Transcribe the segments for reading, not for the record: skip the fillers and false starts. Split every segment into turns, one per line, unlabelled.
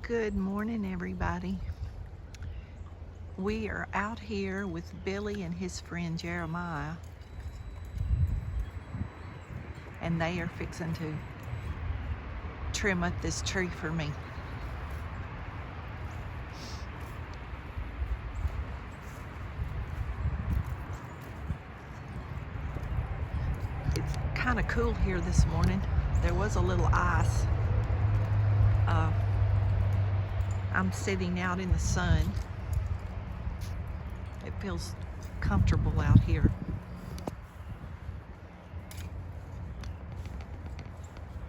Good morning, everybody. We are out here with Billy and his friend Jeremiah, and they are fixing to trim up this tree for me. It's kind of cool here this morning. There was a little ice. I'm sitting out in the sun. It feels comfortable out here.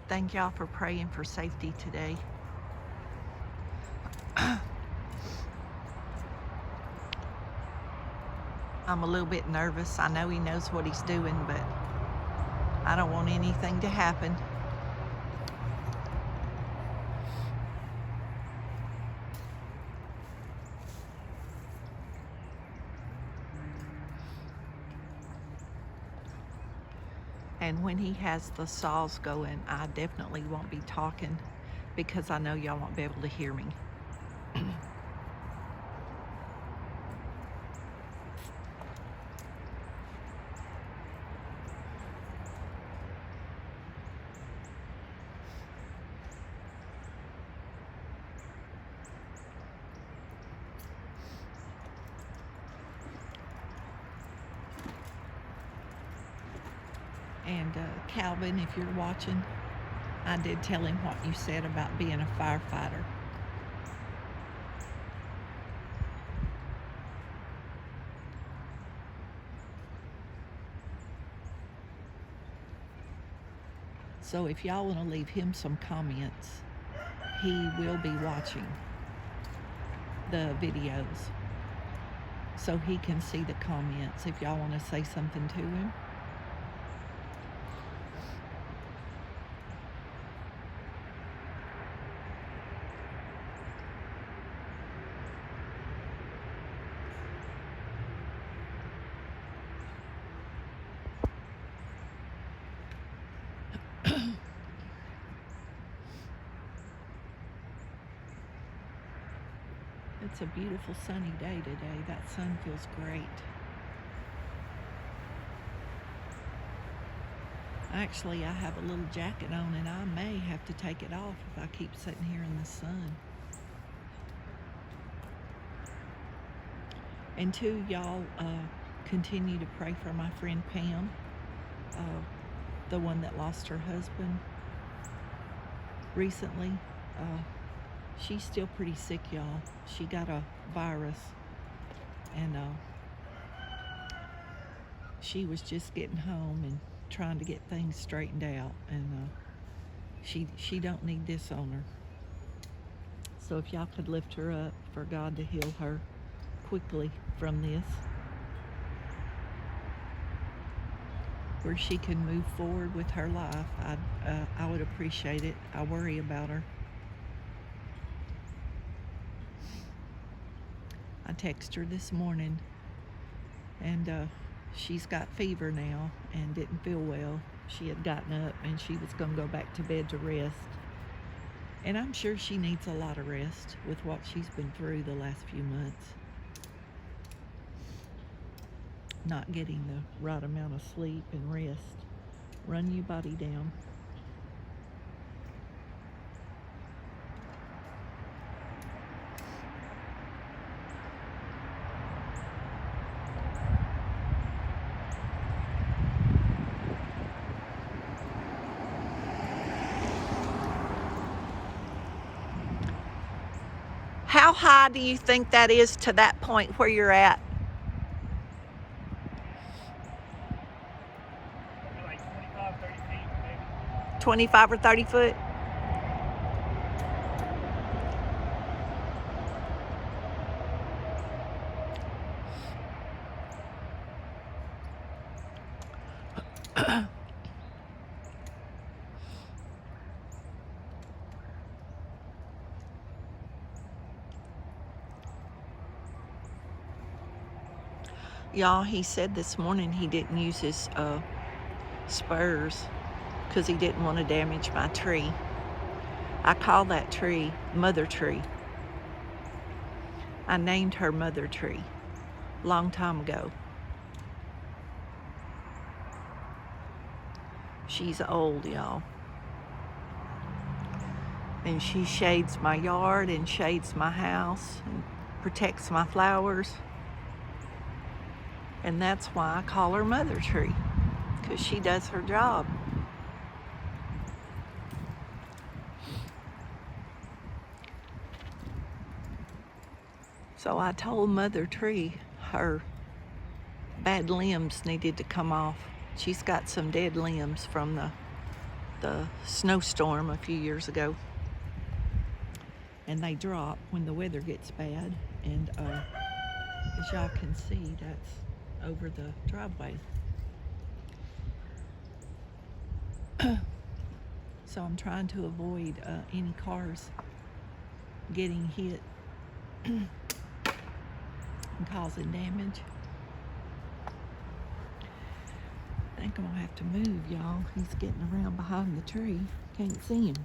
Thank y'all for praying for safety today. I'm a little bit nervous. I know he knows what he's doing, but I don't want anything to happen. And when he has the saws going, I definitely won't be talking because I know y'all won't be able to hear me. And Calvin, if you're watching, I did tell him what you said about being a firefighter. So if y'all want to leave him some comments, he will be watching the videos so he can see the comments if y'all want to say something to him. It's a beautiful sunny day today. That sun feels great. Actually, I have a little jacket on and I may have to take it off if I keep sitting here in the sun. And two, y'all continue to pray for my friend Pam, the one that lost her husband recently. She's still pretty sick, y'all. She got a virus, and she was just getting home and trying to get things straightened out, and she don't need this on her. So if y'all could lift her up for God to heal her quickly from this, where she can move forward with her life, I would appreciate it. I worry about her. I texted her this morning, and she's got fever now and didn't feel well. She had gotten up and she was going to go back to bed to rest. And I'm sure she needs a lot of rest with what she's been through the last few months. Not getting the right amount of sleep and rest. Run your body down. How high do you think that is to that point where you're at?
Like 25, 30 feet, maybe.
25 or 30 foot? Y'all, he said this morning he didn't use his spurs because he didn't want to damage my tree. I call that tree Mother Tree. I named her Mother Tree a long time ago. She's old, y'all. And she shades my yard and shades my house and protects my flowers. And that's why I call her Mother Tree, because she does her job. So I told Mother Tree her bad limbs needed to come off. She's got some dead limbs from the snowstorm a few years ago. And they drop when the weather gets bad. And as y'all can see, that's over the driveway. So I'm trying to avoid any cars getting hit and causing damage. I think I'm gonna have to move, y'all. He's getting around behind the tree. Can't see him.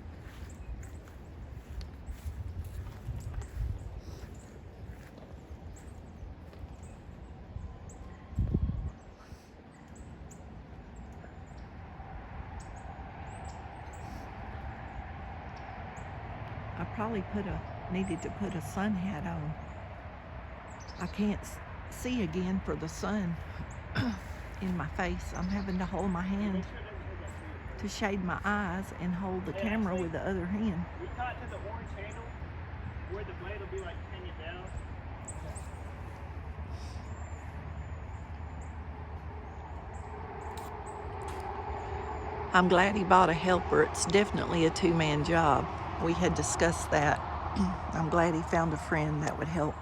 I probably needed to put a sun hat on. I can't see again for the sun in my face. I'm having to hold my hand to shade my eyes and hold the camera with the other hand.
We caught to the orange handle where the blade will be like hanging down.
I'm glad he bought a helper. It's definitely a two-man job. We had discussed that. I'm glad he found a friend that would help.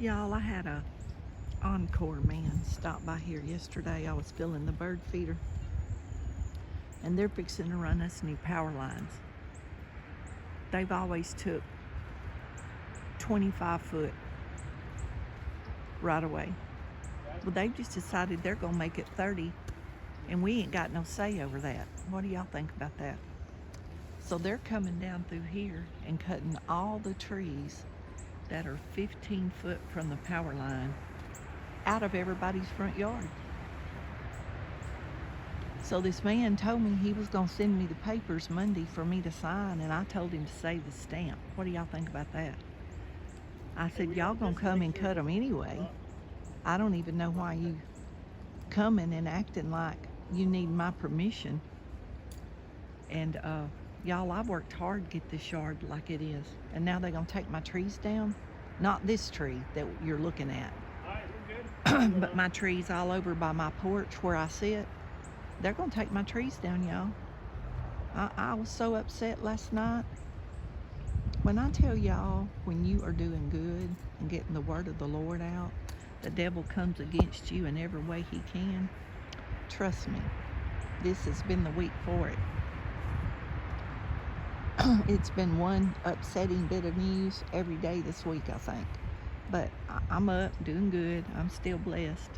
Y'all, I had a Encore man stop by here yesterday. I was filling the bird feeder, and they're fixing to run us new power lines. They've always took 25-foot right away. Well, they've just decided they're gonna make it 30, and we ain't got no say over that. What do y'all think about that? So they're coming down through here and cutting all the trees that are 15 foot from the power line out of everybody's front yard. So this man told me he was gonna send me the papers Monday for me to sign, and I told him to save the stamp. What do y'all think about that? I said, y'all gonna come and cut them anyway. I don't even know why you coming and acting like you need my permission. And y'all, I've worked hard to get this yard like it is. And now they're gonna take my trees down? Not this tree that you're looking at.
Alright, we're good.
But my trees all over by my porch where I sit. They're gonna take my trees down, y'all. I was so upset last night. When I tell y'all, when you are doing good and getting the word of the Lord out, the devil comes against you in every way he can. Trust me, this has been the week for it. It's been one upsetting bit of news every day this week, I think. But I'm up, doing good. I'm still blessed.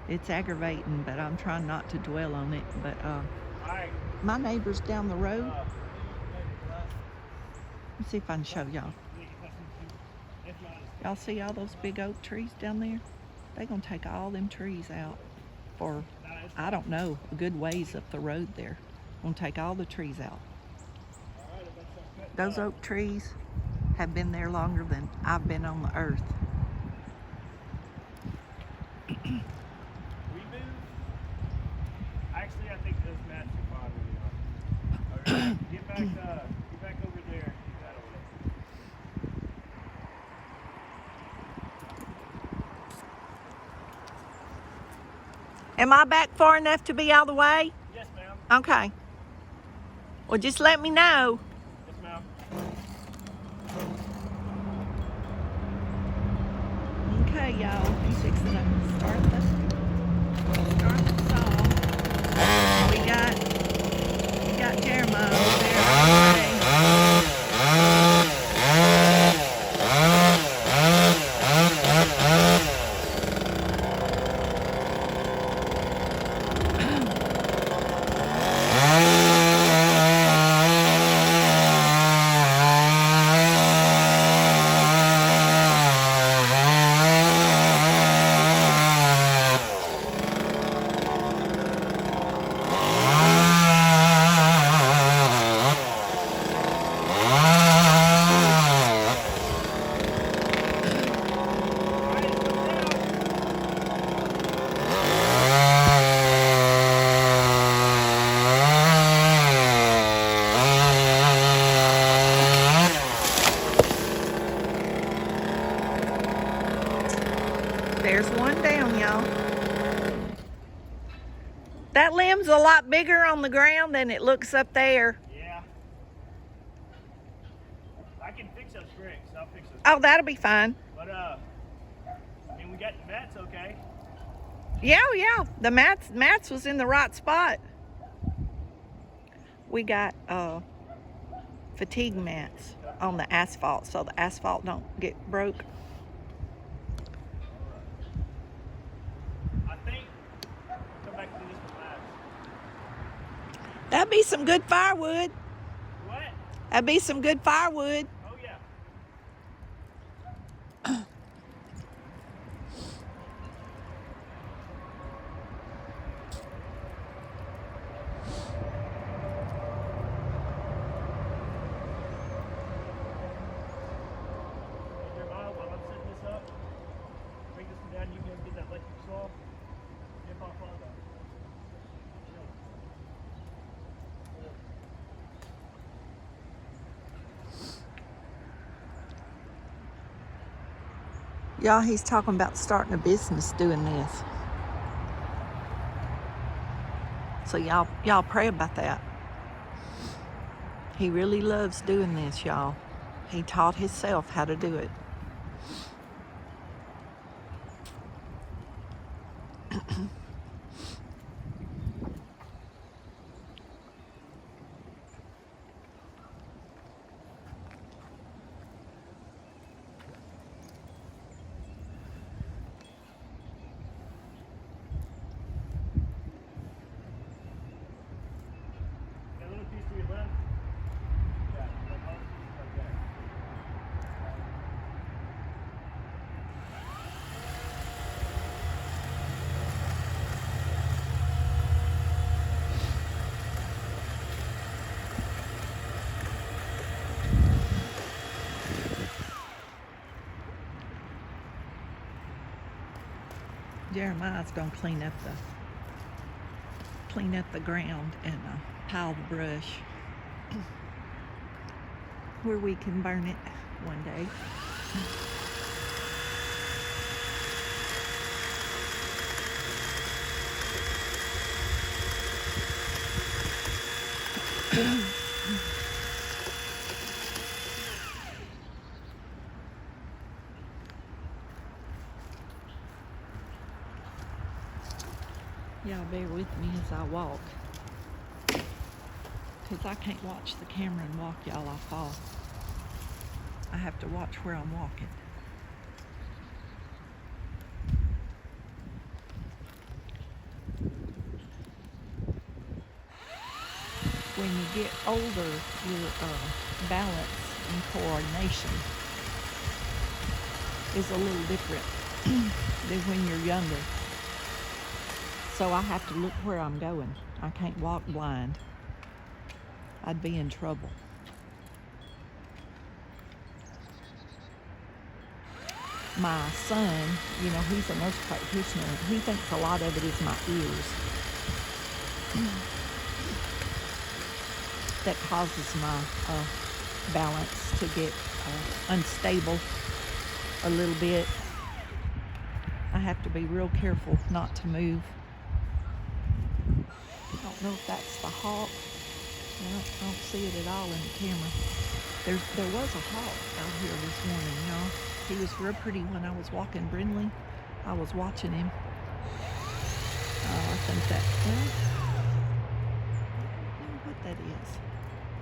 It's aggravating, but I'm trying not to dwell on it. But
Alright.
my neighbors down the road, let's see if I can show y'all. Y'all see all those big oak trees down there? They're gonna take all them trees out for, I don't know, a good ways up the road there. Gonna take all the trees out. Those oak trees have been there longer than I've been on the earth.
We move. Actually, I think this match is bother me. Get back over there. That'll work.
Am I back far enough to be out of the way?
Yes, ma'am.
Okay. Well, just let me know.
Yes, ma'am.
Okay, y'all. He's fixing to start the song. We got Jeremiah over there. There's one down, y'all. That limb's a lot bigger on the ground than it looks up there.
Yeah. I can fix those bricks. I'll fix those.
Oh, that'll be fine.
But I mean, we got the mats okay.
Yeah. The mats was in the right spot. We got fatigue mats on the asphalt so the asphalt don't get broke.
I think I'll come back to this with mats.
That'd be some good firewood.
What?
That'd be some good firewood.
Oh yeah. Jeremiah, while I'm setting this up, bring this one down. You can get that electric saw. If I fall down.
Y'all, he's talking about starting a business doing this. So y'all pray about that. He really loves doing this, y'all. He taught himself how to do it.
Got a little piece to your left. Yeah, like all the pieces like that.
Jeremiah's gonna clean up the ground and pile the brush where we can burn it one day. Y'all bear with me as I walk, because I can't watch the camera and walk, y'all. I'll fall. I have to watch where I'm walking. When you get older, your balance and coordination is a little different than when you're younger. So I have to look where I'm going. I can't walk blind. I'd be in trouble. My son, you know, he's a nurse practitioner. He thinks a lot of it is my ears that causes my balance to get unstable a little bit. I have to be real careful not to move don't know if that's the hawk. I don't see it at all in the camera. There was a hawk out here this morning, y'all. He was real pretty when I was walking Brindley. I was watching him. I think that, well, I don't know what that is.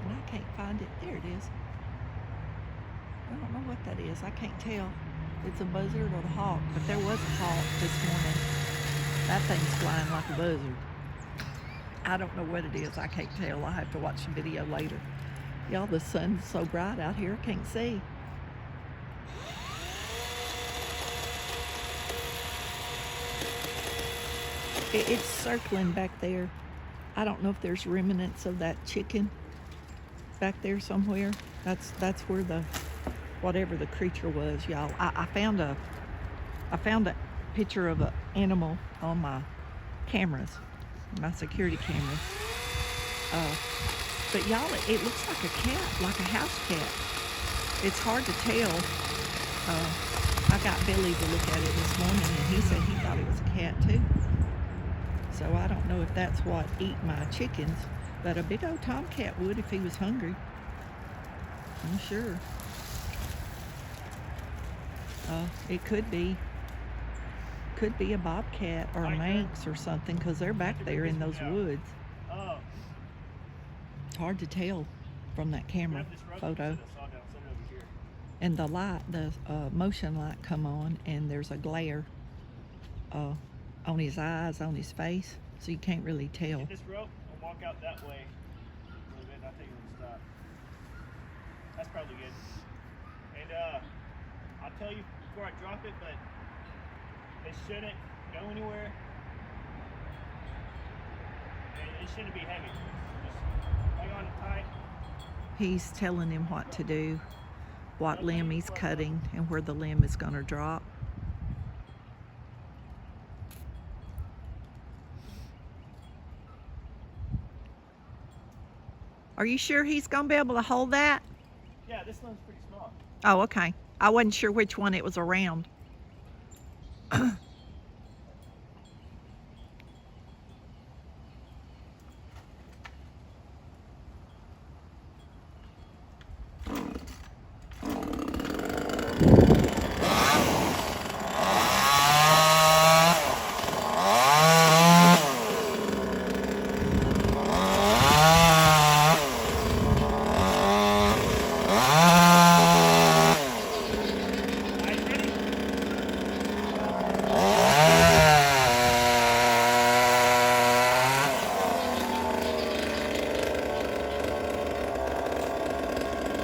And I can't find it. There it is. I don't know what that is. I can't tell. It's a buzzard or the hawk, but there was a hawk this morning. That thing's flying like a buzzard. I don't know what it is. I can't tell. I'll have to watch the video later. Y'all, the sun's so bright out here, I can't see. It's circling back there. I don't know if there's remnants of that chicken back there somewhere. That's where the whatever the creature was, y'all. I found a picture of an animal on my cameras, my security cameras. But y'all, it looks like a cat, like a house cat. It's hard to tell. I got Billy to look at it this morning, and he said he thought it was a cat too. So I don't know if that's what eat my chickens, but a big old tomcat would if he was hungry. I'm sure. It could be a bobcat or a manx or something, because they're back there in those woods. It's hard to tell from that camera photo. And the light, the motion light come on, and there's a glare on his eyes, on his face, so you can't really tell.
Get this rope and walk out that way a little bit, and I think it'll stop. That's probably good. And I'll tell you before I drop it, but it shouldn't go anywhere. And it shouldn't be heavy. Just hang on tight.
He's telling him what to do, what limb he's cutting, and where the limb is going to drop. Are you sure he's going to be able to hold that?
Yeah, this one's pretty small.
Oh, okay. I wasn't sure which one it was around.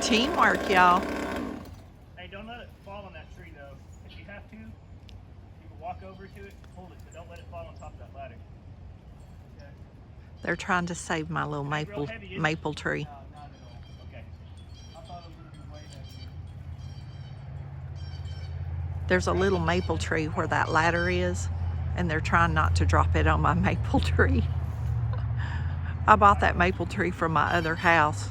Teamwork, y'all.
Hey, don't let it fall on that tree, though. If you have to, you can walk over to it, hold it, but don't let it fall on top of that ladder. Okay.
They're trying to save my little maple tree.
No, not at all. Okay. I thought it was going to be way heavier.
There's a little maple tree where that ladder is, and they're trying not to drop it on my maple tree. I bought that maple tree from my other house.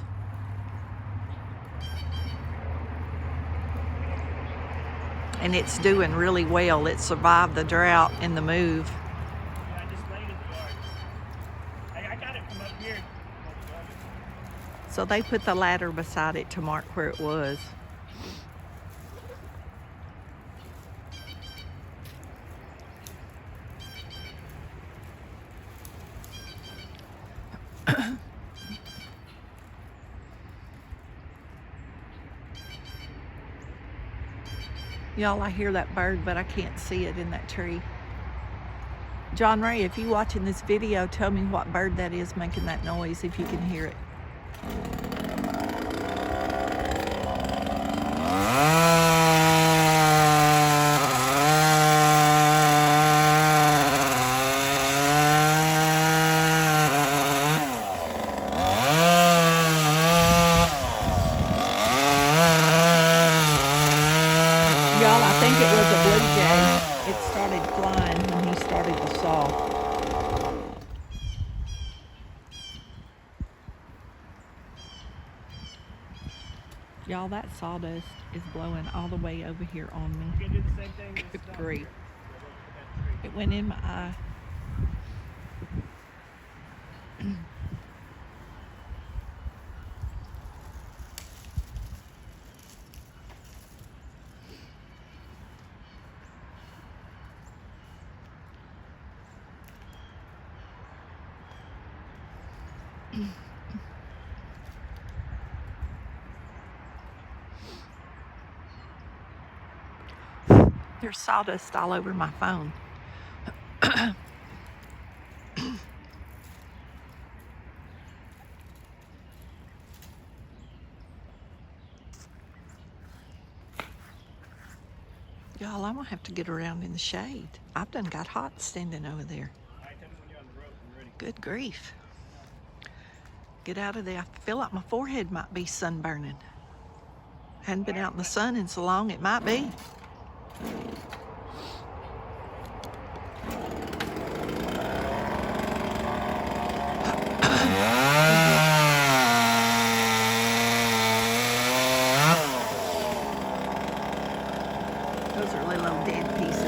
And it's doing really well. It survived the drought and the move.
Yeah, I just laid in the yard. Hey, I got it from up here.
So they put the ladder beside it to mark where it was. Y'all, I hear that bird, but I can't see it in that tree. John Ray, if you're watching this video, tell me what bird that is making that noise, if you can hear it. Y'all, I think it was a blue jay. It started flying when he started to saw. Y'all, that sawdust is blowing all the way over here on me.
You can do the same thing this
Good
time.
grief.
Here. Go look at that tree.
It went in my eye. There's sawdust all over my phone. Y'all, I'm gonna have to get around in the shade. I've done got hot standing over there.
All right, tell me when you're on the rope. I'm ready.
Good grief. Get out of there. I feel like my forehead might be sunburning. Hadn't been out in the sun in so long, it might be. Those are little old dead pieces.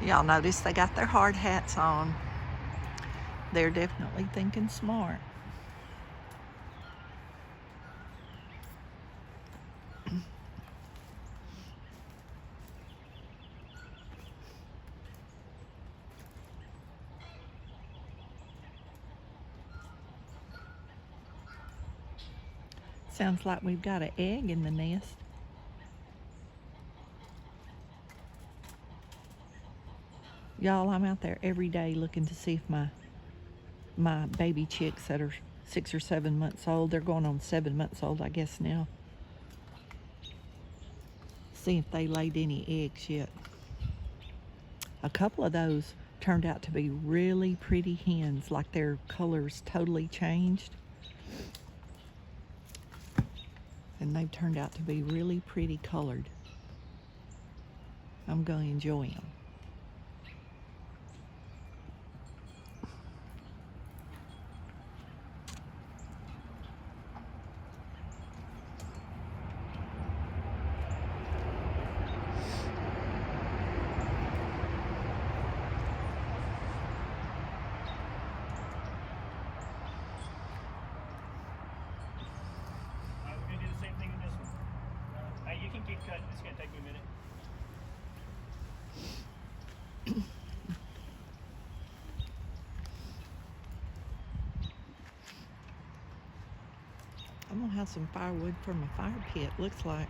Y'all notice they got their hard hats on. They're definitely thinking smart. Sounds like we've got an egg in the nest. Y'all, I'm out there every day looking to see if my baby chicks that are 6 or 7 months old, they're going on 7 months old, I guess now. See if they laid any eggs yet. A couple of those turned out to be really pretty hens, like their colors totally changed. And they've turned out to be really pretty colored. I'm going to enjoy them.
All right, we're gonna do the same thing in this one. Hey, you can keep cutting. It's gonna take me a minute.
I'm gonna have some firewood for my fire pit, looks like.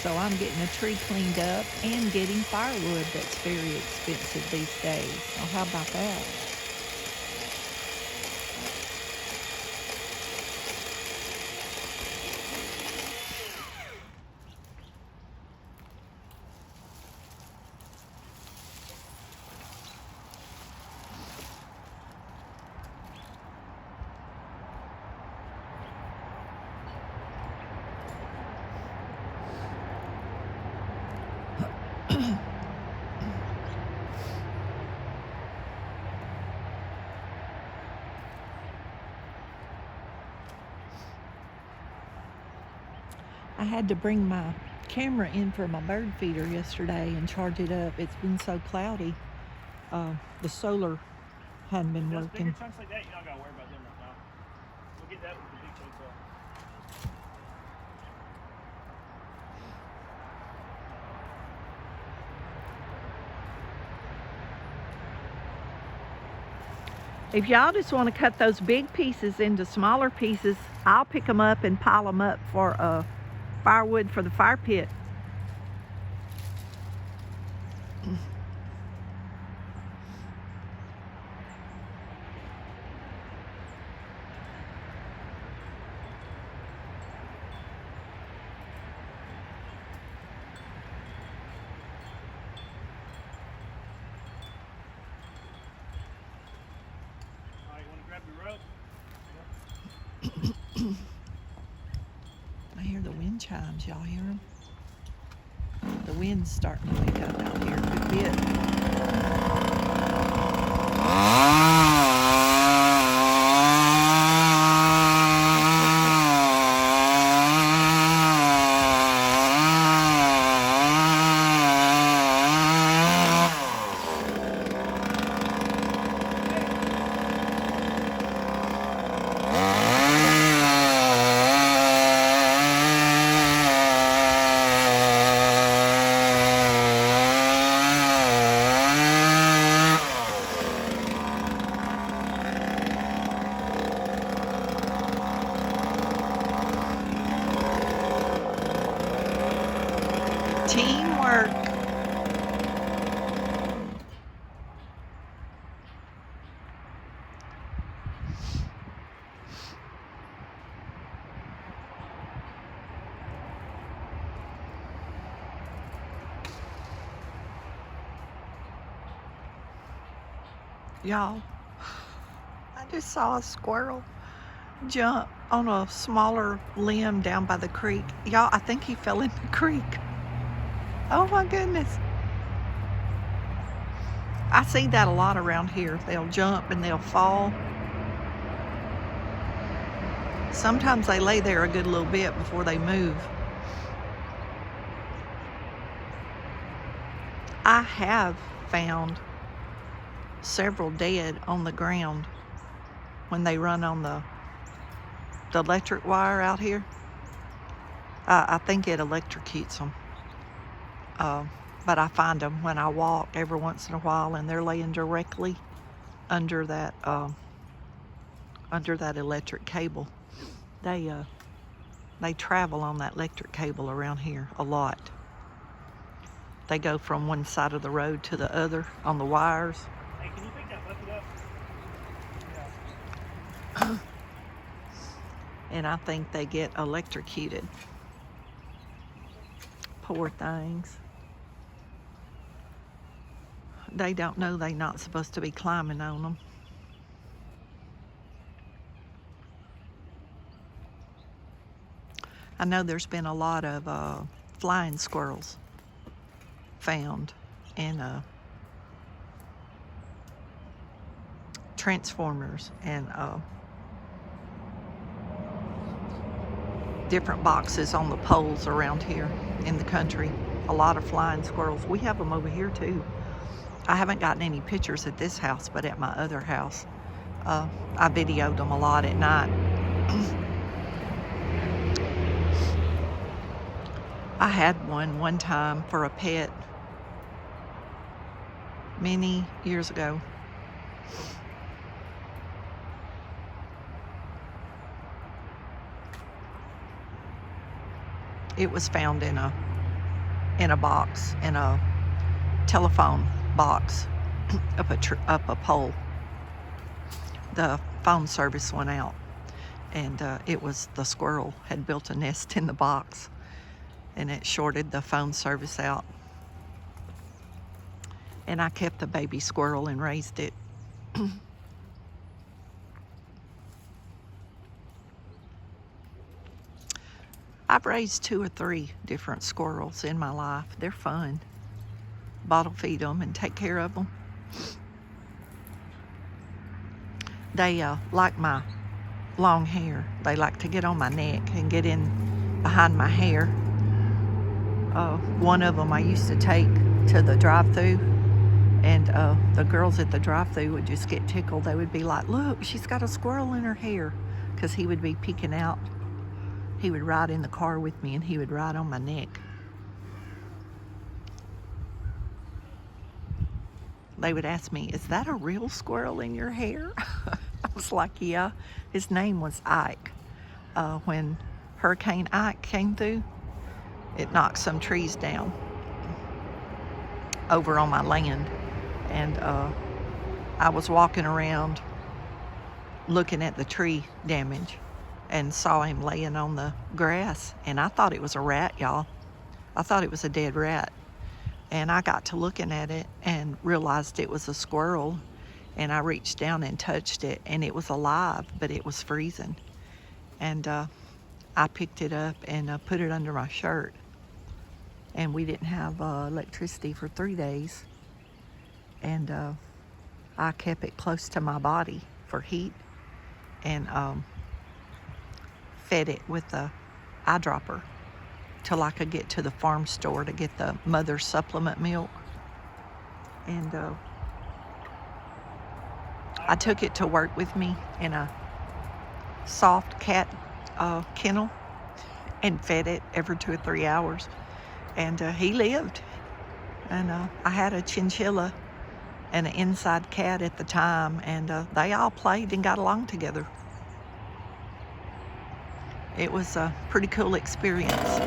So I'm getting a tree cleaned up and getting firewood that's very expensive these days. Oh, how about that? I had to bring my camera in for my bird feeder yesterday and charge it up. It's been so cloudy. The solar hadn't been
Those bigger
working.
chunks like that, you don't gotta worry about them right now. We'll get that with the big chainsaw.
If y'all just want to cut those big pieces into smaller pieces, I'll pick them up and pile them up for firewood for the fire pit.
All right, you wanna grab your rope?
I hear the wind chimes. Y'all hear them? The wind's starting to wake up out here a good bit. Teamwork. Y'all, I just saw a squirrel jump on a smaller limb down by the creek. Y'all, I think he fell in the creek. Oh my goodness. I see that a lot around here. They'll jump and they'll fall. Sometimes they lay there a good little bit before they move. I have found several dead on the ground when they run on the electric wire out here. I think it electrocutes them. But I find them when I walk every once in a while, and they're laying directly under that electric cable. They travel on that electric cable around here a lot. They go from one side of the road to the other on the wires.
Hey, can you pick that bucket up? Yeah.
And I think they get electrocuted. Poor things. They don't know they're not supposed to be climbing on them. I know there's been a lot of flying squirrels found in transformers and different boxes on the poles around here in the country. A lot of flying squirrels. We have them over here too. I haven't gotten any pictures at this house, but at my other house, I videoed them a lot at night. I had one time for a pet many years ago. It was found in a box, in a telephone box up a pole. The phone service went out, and it was the squirrel had built a nest in the box, and it shorted the phone service out. And I kept the baby squirrel and raised it. I've raised 2 or 3 different squirrels in my life. They're fun. Bottle feed them and take care of them. They like my long hair. They like to get on my neck and get in behind my hair. One of them I used to take to the drive-thru, and the girls at the drive-thru would just get tickled. They would be like, "Look, she's got a squirrel in her hair," because he would be peeking out. He would ride in the car with me, and he would ride on my neck. They would ask me, "Is that a real squirrel in your hair?" I was like, "Yeah." His name was Ike. When Hurricane Ike came through, it knocked some trees down over on my land, and I was walking around looking at the tree damage and saw him laying on the grass, and I thought it was a rat, y'all. I thought it was a dead rat, and I got to looking at it and realized it was a squirrel, and I reached down and touched it, and it was alive, but it was freezing. And I picked it up and put it under my shirt, and we didn't have electricity for 3 days, and I kept it close to my body for heat, and fed it with a eyedropper till I could get to the farm store to get the mother supplement milk. And I took it to work with me in a soft cat kennel and fed it every 2 or 3 hours. And he lived. And I had a chinchilla and an inside cat at the time, and they all played and got along together. It was a pretty cool experience.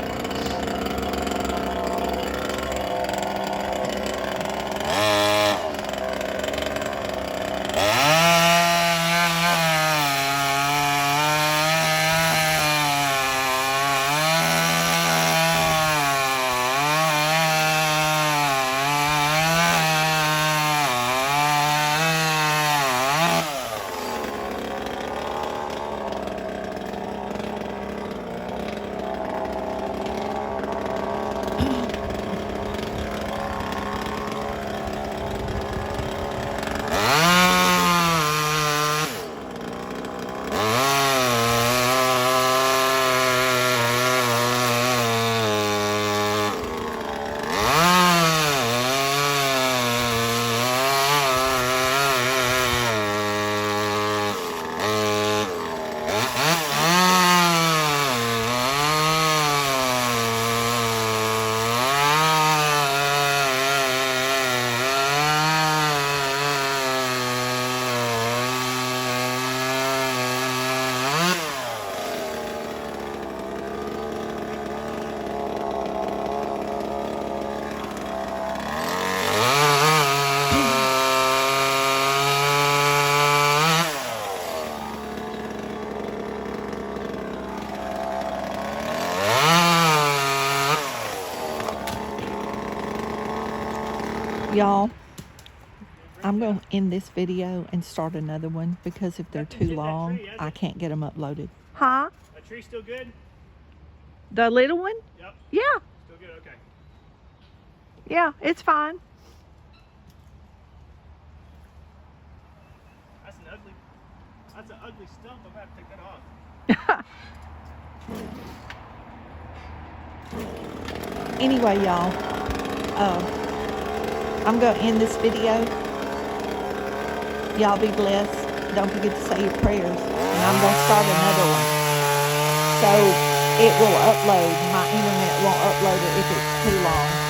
Y'all, I'm going to end this video and start another one because if they're
Nothing's
too
hit that
long,
tree, has
I
it?
can't get them uploaded. Huh?
That tree still good?
The little one?
Yep.
Yeah.
Still good. Okay.
Yeah, it's fine.
That's an ugly stump. I'm gonna have to take that off.
Anyway, y'all, I'm going to end this video. Y'all be blessed. Don't forget to say your prayers. And I'm going to start another one. So it will upload. My internet won't upload it if it's too long.